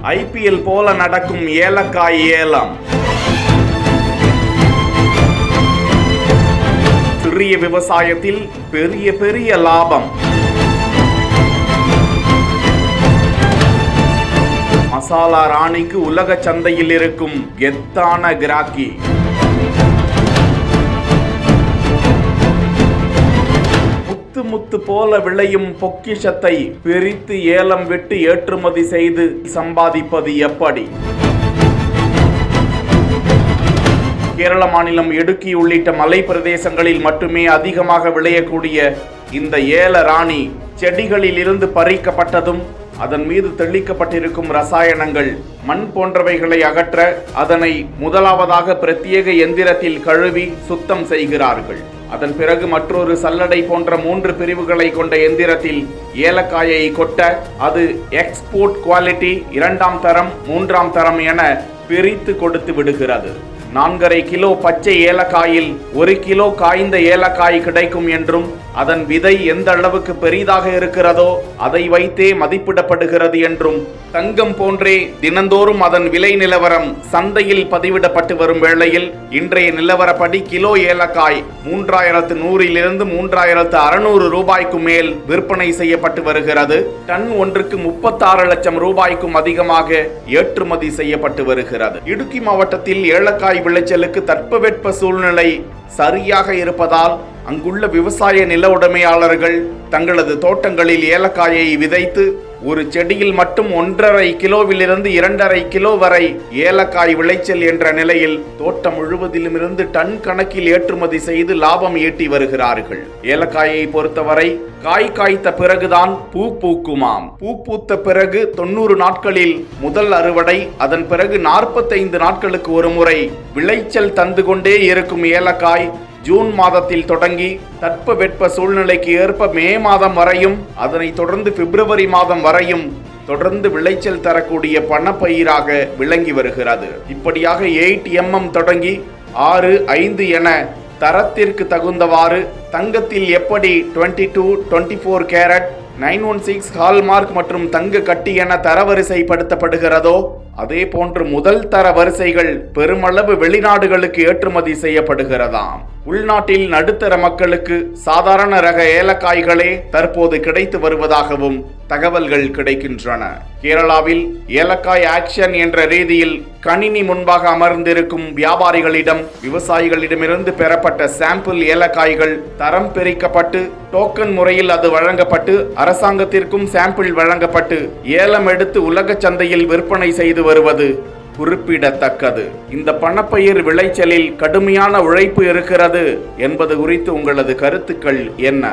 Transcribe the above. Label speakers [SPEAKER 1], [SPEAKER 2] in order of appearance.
[SPEAKER 1] IPL போல நடக்கும் ஏலக்காய் ஏலம். சிறிய விவசாயத்தில் பெரிய பெரிய லாபம். மசாலா ராணிக்கு உலக சந்தையில் இருக்கும் கெத்தான கிராக்கி. முத்து போல விளையும் பொக்கிஷத்தை பிரித்து ஏலம் விட்டு ஏற்றுமதி செய்து சம்பாதிப்பது எப்படி? கேரள மாநிலம் இடுக்கி உள்ளிட்ட மலை பிரதேசங்களில் மட்டுமே அதிகமாக விளையக்கூடிய இந்த ஏல ராணி செடிகளில் இருந்து பறிக்கப்பட்டதும் அதன் மீது தெளிக்கப்பட்டிருக்கும் ரசாயனங்கள் மண் போன்றவைகளை அகற்ற அதனை முதலாவதாக பிரத்யேக எந்திரத்தில் கழுவி சுத்தம் செய்கிறார்கள். அதன் பிறகு மற்றொரு சல்லடை போன்ற 3 பிரிவுகளை கொண்ட எந்திரத்தில் ஏலக்காயை கொட்ட அது எக்ஸ்போர்ட் குவாலிட்டி, 2ஆம் தரம், 3ஆம் தரம் என பிரித்து கொடுத்து விடுகிறது. 4.5 கிலோ பச்சை ஏலக்காயில் 1 கிலோ காய்ந்த ஏலக்காய் கிடைக்கும் என்றும் அதன் விதை எந்த அளவுக்கு பெரிதாக இருக்கிறதோ அதை வைத்தே மதிப்பிடப்படுகிறது என்றும் தங்கம் போன்றே தினந்தோறும் அதன் விலை நிலவரம் சந்தையில் பதிவிடப்பட்டு வரும் வேளையில் இன்றைய நிலவரப்படி கிலோ ஏலக்காய் 3100 3600 ரூபாய்க்கு மேல் விற்பனை செய்யப்பட்டு வருகிறது. டன் ஒன்றுக்கு 36 லட்சம் ரூபாய்க்கும் அதிகமாக ஏற்றுமதி செய்யப்பட்டு வருகிறது. இடுக்கி மாவட்டத்தில் ஏலக்காய் விளைச்சலுக்கு தட்பவெட்ப சூழ்நிலை சரியாக இருப்பதால் அங்குள்ள விவசாய நில உடைமையாளர்கள் தங்களது தோட்டங்களில் ஏலக்காயை விதைத்து ஒரு செடியில் மட்டும் 1.5 கிலோவிலிருந்து 2.5 கிலோ வரை ஏலக்காய் விளைச்சல் என்ற நிலையில் தோட்டம் முழுவதிலும் இருந்து டன் கணக்கில் ஏற்றுமதி செய்து லாபம் ஈட்டி வருகிறார்கள். ஏலக்காயை பொறுத்தவரை காய் காய்த்த பிறகுதான் பூ பூக்குமாம். பூ பூத்த பிறகு 90 நாட்களில் முதல் அறுவடை, அதன் பிறகு 45 நாட்களுக்கு ஒரு முறை விளைச்சல் தந்து கொண்டே இருக்கும் ஏலக்காய் ஜூன் மாதத்தில் தொடங்கி தட்பவெட்ப சூழ்நிலைக்கு ஏற்ப மே மாதம் வரையும், அதனைத் தொடர்ந்து பிப்ரவரி மாதம் வரையும் தொடர்ந்து விளைச்சல் தரக்கூடிய பணப்பயிராக விளங்கி வருகிறது. இப்படியாக 8mm தொடங்கி 6, 5 என தரத்திற்கு தகுந்தவாறு தங்கத்தில் எப்படி 22, 24 கேரட், 916 ஹால்மார்க் மற்றும் தங்க கட்டி என தரவரிசைப்படுத்தப்படுகிறதோ அதே போன்று முதல் தர வரிசைகள் பெருமளவு வெளிநாடுகளுக்கு ஏற்றுமதி செய்யப்படுகிறதாம். உள்நாட்டில் நடுத்தர மக்களுக்கு சாதாரண ரக ஏலக்காய்களே தற்போது கிடைத்து வருவதாகவும் தகவல்கள் கிடைக்கின்றன. கேரளாவில் ஏலக்காய் ஆக்ஷன் என்ற ரீதியில் கணினி முன்பாக அமர்ந்திருக்கும் வியாபாரிகளிடம் விவசாயிகளிடமிருந்து பெறப்பட்ட சாம்பிள் ஏலக்காய்கள் தரம் பிரிக்கப்பட்டு டோக்கன் முறையில் அது வழங்கப்பட்டு அரசாங்கத்திற்கும் சாம்பிள் வழங்கப்பட்டு ஏலம் எடுத்து உலக சந்தையில் விற்பனை செய்து வருவது குறிப்பிடத்தக்கது. இந்த பணப்பயிர் விளைச்சலில் கடுமையான உழைப்பு இருக்கிறது என்பது குறித்து உங்களது கருத்துக்கள் என்ன?